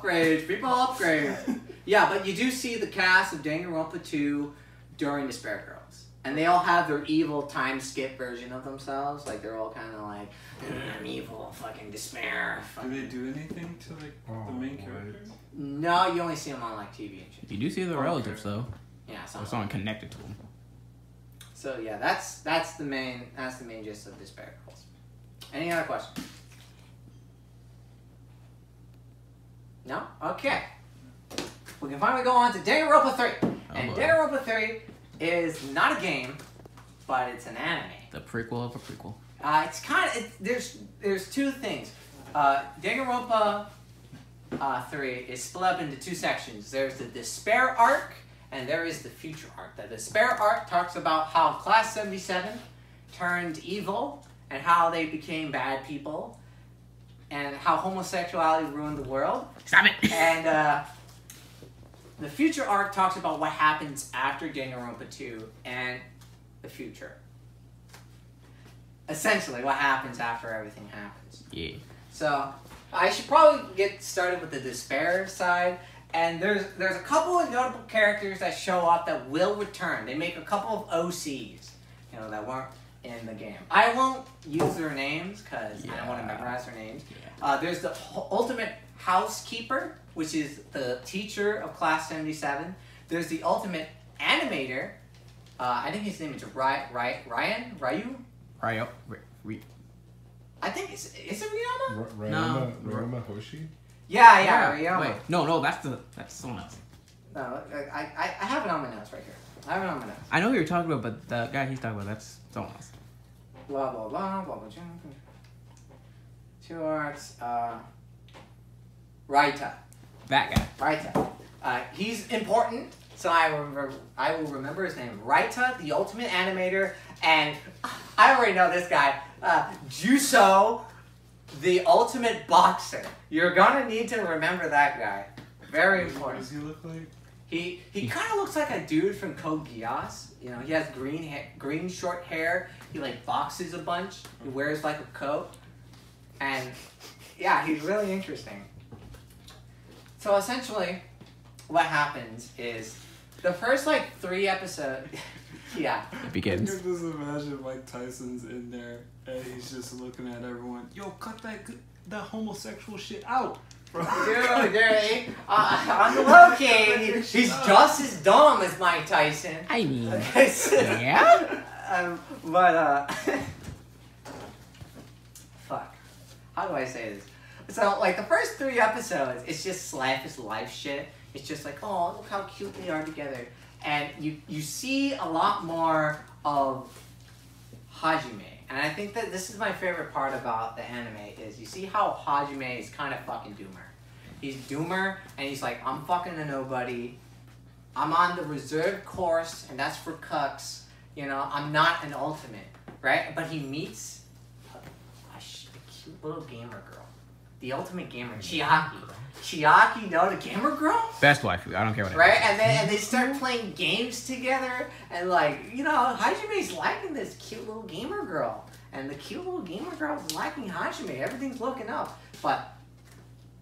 upgrade. People upgrade. Yeah, but you do see the cast of Danganronpa 2 during Despair Girls. And they all have their evil time skip version of themselves. Like, they're all kind of like, I'm evil, fucking despair. Do they do anything to, like, the main characters? No, you only see them on, like, TV and shit. You do see their relatives, though. Yeah, or someone connected to them. So, yeah, that's the main gist of Despair Girls. Any other questions? No? Okay. We can finally go on to Danganronpa 3. And Danganronpa 3 is not a game, but it's an anime. The prequel of a prequel. It's kind of... There's two things. Danganronpa 3 is split up into two sections. There's the Despair arc, and there is the Future arc. The Despair arc talks about how Class 77 turned evil, and how they became bad people, and how homosexuality ruined the world. Stop it! And the Future arc talks about what happens after Danganronpa 2 and the future. Essentially, what happens after everything happens. Yeah. So, I should probably get started with the Despair side. And there's a couple of notable characters that show up that will return. They make a couple of OCs, that weren't in the game. I won't use their names because I don't want to memorize their names. Yeah. There's the ultimate housekeeper, which is the teacher of Class 77. There's the ultimate animator. I think his name is Ryan? Ryu? Ryo. I think is it Ryoma? No. Ryoma Hoshi? Yeah, Ryoma. Wait, no, that's someone else. No, I have it on my notes right here. I know who you're talking about, but the guy he's talking about, that's someone else. Blah, blah, blah, blah, blah. Two arts. Raita. That guy. Raita. He's important, so I will remember his name. Raita, the ultimate animator, and I already know this guy. Juso, the ultimate boxer. You're gonna need to remember that guy. Very important. What does he look like? He kind of looks like a dude from Code Geass. He has green short hair. He like boxes a bunch. He wears like a coat, and yeah, he's really interesting. So essentially, what happens is the first like 3 episodes. Yeah. It begins. I can just imagine Mike Tyson's in there and he's just looking at everyone. Yo, cut that homosexual shit out. Dude, on the low key, he's just as dumb as Mike Tyson. I mean, yeah? Fuck. How do I say this? So, like, the first 3 episodes, it's just Slash life shit. It's just like, oh, look how cute they are together. And you see a lot more of Hajime. And I think that this is my favorite part about the anime, is you see how Hajime is kind of fucking doomer. He's doomer, and he's like, I'm fucking a nobody. I'm on the reserved course, and that's for cucks. I'm not an ultimate, right? But he meets a cute little gamer girl. The ultimate gamer, Chiaki. Chiaki, the gamer girl? best waifu. I don't care what. Right? And they start playing games together, and Hajime's liking this cute little gamer girl. And the cute little gamer girl's liking Hajime. Everything's looking up. But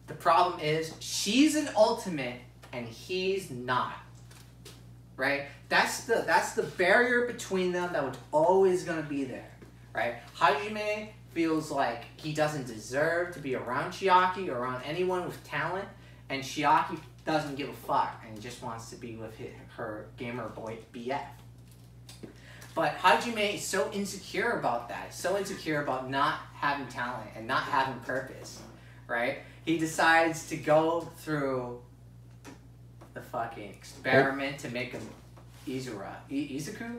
the problem is, she's an ultimate, and he's not. Right? That's the barrier between them that was always going to be there. Right? Hajime feels like he doesn't deserve to be around Chiaki or around anyone with talent, and Chiaki doesn't give a fuck and just wants to be with her gamer boy BF. But Hajime is so insecure about that, so insecure about not having talent and not having purpose, right? He decides to go through the fucking experiment to make him Izuku?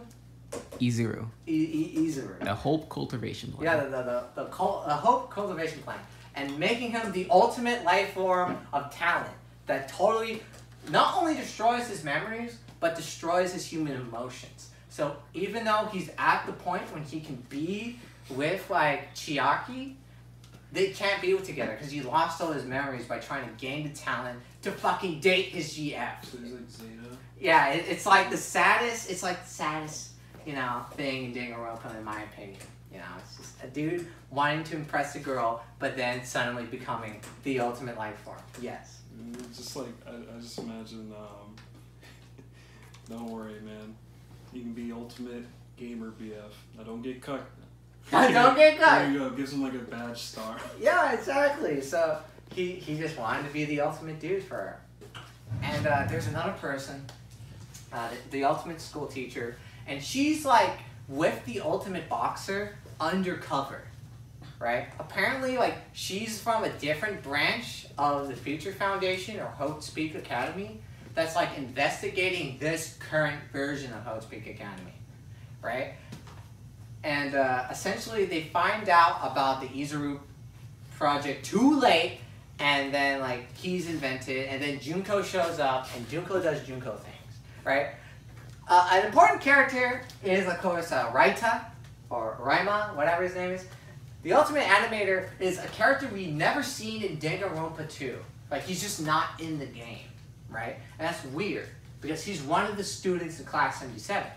Izuru. Izuru. The Hope Cultivation Plan. Yeah, the Hope Cultivation Plan. And making him the ultimate life form of talent that totally not only destroys his memories, but destroys his human emotions. So even though he's at the point when he can be with, Chiaki, they can't be together because he lost all his memories by trying to gain the talent to fucking date his GF. So he's like Zeta? Yeah, it's like the saddest, thing in Danganronpa, in my opinion. It's just a dude wanting to impress a girl, but then suddenly becoming the ultimate life form. Yes. It's just like I just imagine. Don't worry, man. You can be ultimate gamer BF. Now don't get cut. Don't get cut. There you go. Gives him like a badge star. Yeah, exactly. So he just wanted to be the ultimate dude for her. And there's another person, the ultimate school teacher, and she's like with the ultimate boxer undercover, right? Apparently, like she's from a different branch of the Future Foundation or Hope Speak Academy that's like investigating this current version of Hope Speak Academy, right? And essentially, they find out about the Izuru project too late. And then, like, he's invented, and then Junko shows up, and Junko does Junko things, right? An important character is, of course, Raita, or Raima, whatever his name is. The Ultimate Animator is a character we've never seen in Danganronpa 2. Like, he's just not in the game, right? And that's weird, because he's one of the students in Class 77,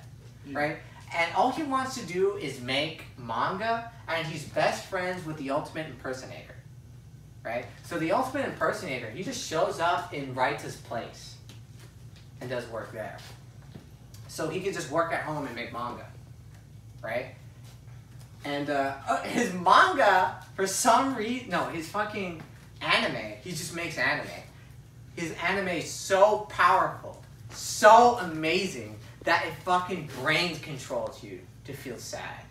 right? And all he wants to do is make manga, and he's best friends with the Ultimate Impersonator. Right? So the Ultimate Impersonator, he just shows up in Raita's place and does work there. So he can just work at home and make manga. Right? And his manga, for some reason, no, his fucking anime, he just makes anime. His anime is so powerful, so amazing, that it fucking brain controls you to feel sad.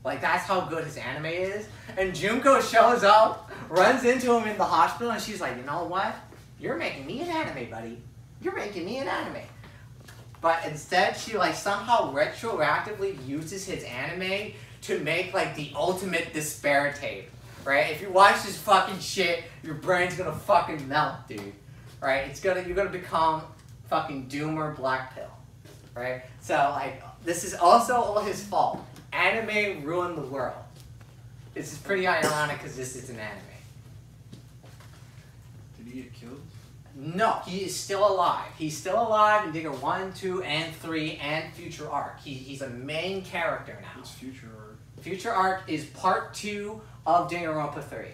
Like, that's how good his anime is. And Junko shows up, runs into him in the hospital, and she's like, you know what? You're making me an anime, buddy. You're making me an anime. But instead, she, like, somehow retroactively uses his anime to make, like, the ultimate despair tape. Right? If you watch this fucking shit, your brain's gonna fucking melt, dude. Right? You're gonna become fucking Doomer Black Pill. Right? So, like, this is also all his fault. Anime ruined the world. This is pretty ironic because this is an anime. Did he get killed? No, he is still alive. He's still alive in Digger 1, 2, and 3, and Future Arc. He's a main character now. What's Future Arc? Future Arc is part 2 of Danganronpa 3.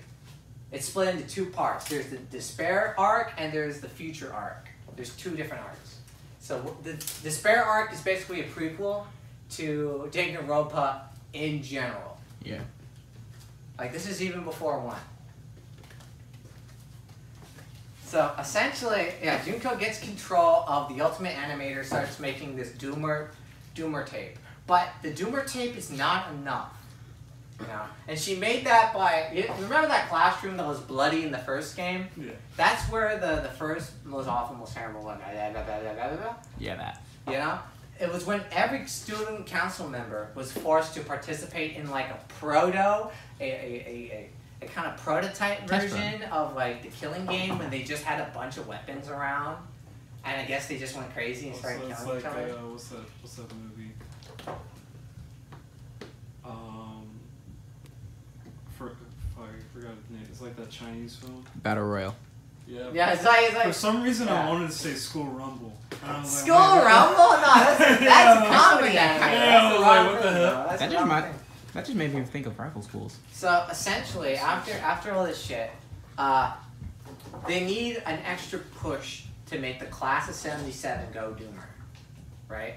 It's split into 2 parts. There's the Despair Arc and there's the Future Arc. There's 2 different arcs. So the Despair Arc is basically a prequel to Danganronpa in general. Yeah. Like, this is even before 1. So, essentially, yeah, Junko gets control of the Ultimate Animator, starts making this Doomer tape. But the Doomer tape is not enough. You know? And she made that by... Remember that classroom that was bloody in the first game? Yeah. That's where the first most awful, most terrible one... Yeah, that. You know? It was when every student council member was forced to participate in like a kind of prototype version of like the Killing Game when they just had a bunch of weapons around, and I guess they just went crazy and started killing each other. What's that movie? I forgot his name. It's like that Chinese film. Battle Royale. Yeah, it's like for some reason I wanted to say School Rumble. School Rumble? No, that's a comedy. Yeah, I was like, what the hell? That just made me think of rival schools. So essentially, after all this shit, they need an extra push to make the class of 77 go Doomer, right?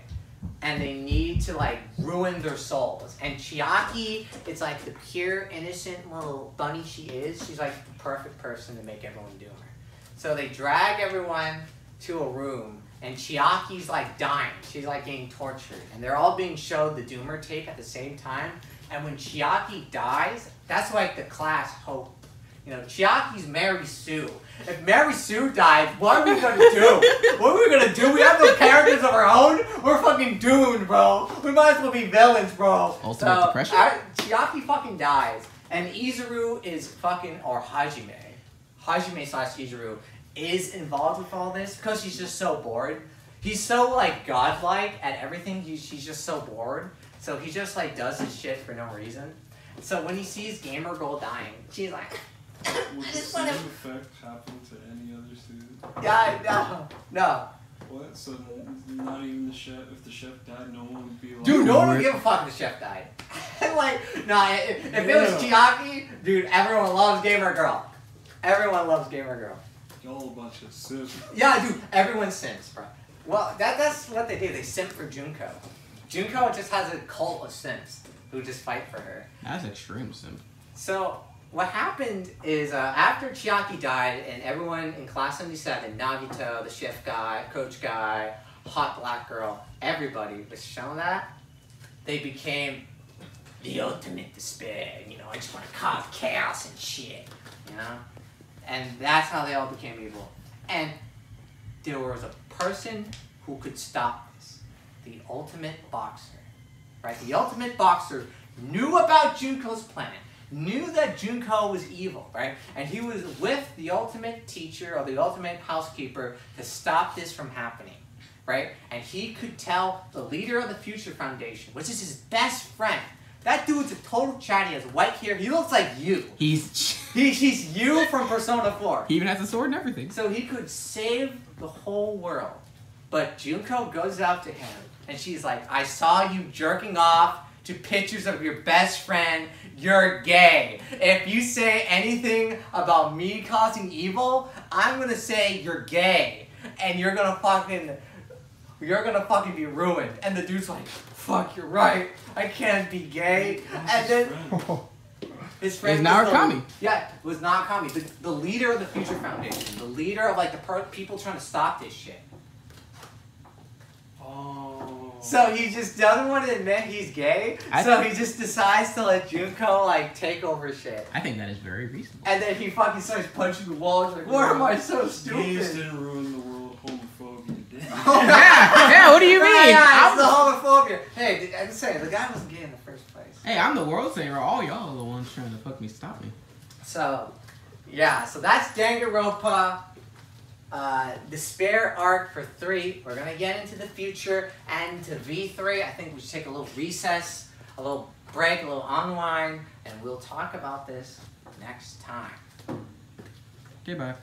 And they need to like ruin their souls. And Chiaki, it's like the pure, innocent little bunny she is. She's like the perfect person to make everyone Doomer. So they drag everyone to a room, and Chiaki's like dying. She's like getting tortured, and they're all being showed the Doomer tape at the same time. And when Chiaki dies, that's like the class hope. You know, Chiaki's Mary Sue. If Mary Sue dies, what are we gonna do? What are we gonna do? We have no characters of our own? We're fucking doomed, bro. We might as well be villains, bro. Ultimate depression? Chiaki fucking dies. And Izuru is fucking, or Hajime / Izuru is involved with all this because he's just so bored. He's so like godlike at everything. He's just so bored. So he just like does his shit for no reason. So when he sees Gamer Girl dying, she's like, would the same effect happen to any other student? Yeah, no. What? So not even the chef? If the chef died, no one would be like... Dude, no one would give a fuck if the chef died. Like, nah, if it was Chiaki, dude, everyone loves Gamer Girl. Everyone loves Gamer Girl. Y'all a bunch of simps. Yeah, dude, everyone simps, bro. Well, that's what they do. They simp for Junko. Junko just has a cult of simps who just fight for her. That's extreme simp. So what happened is after Chiaki died and everyone in Class 77, Nagito, the shift guy, coach guy, hot black girl, everybody was shown that, they became the ultimate despair. You know, I just want to cause chaos and shit, you know? And that's how they all became evil. And there was a person who could stop this. The ultimate boxer, right? The ultimate boxer knew about Junko's plan, knew that Junko was evil, right? And he was with the ultimate teacher or the ultimate housekeeper to stop this from happening, right? And he could tell the leader of the Future Foundation, which is his best friend. That dude's a total chatty. He has white hair. He looks like you. He's you from Persona 4. He even has a sword and everything. So he could save the whole world. But Junko goes out to him, and she's like, I saw you jerking off to pictures of your best friend. You're gay. If you say anything about me causing evil, I'm gonna say you're gay. And you're gonna fucking be ruined. And the dude's like, fuck, you're right. I can't be gay. And then his friend is Narukami. Yeah, it was Narukami. The leader of the Future Foundation. The leader of like the people trying to stop this shit. Oh. So he just doesn't want to admit he's gay. So he just decides to let Junko like take over shit. I think that is very reasonable. And then he fucking starts punching the walls like, why am I so stupid? Gays didn't ruin the world. Homophobia did. Yeah, what do you mean? Yeah, it's the homophobia. Hey, I'm saying the guy wasn't gay in the first place. Hey, I'm the world saver. All y'all are the ones trying to fuck me, stop me. So, yeah, so that's Danganronpa. Despair arc for 3. We're gonna get into the future and to V3. I think we should take a little recess, a little break, a little unwind, and we'll talk about this next time. Okay, bye.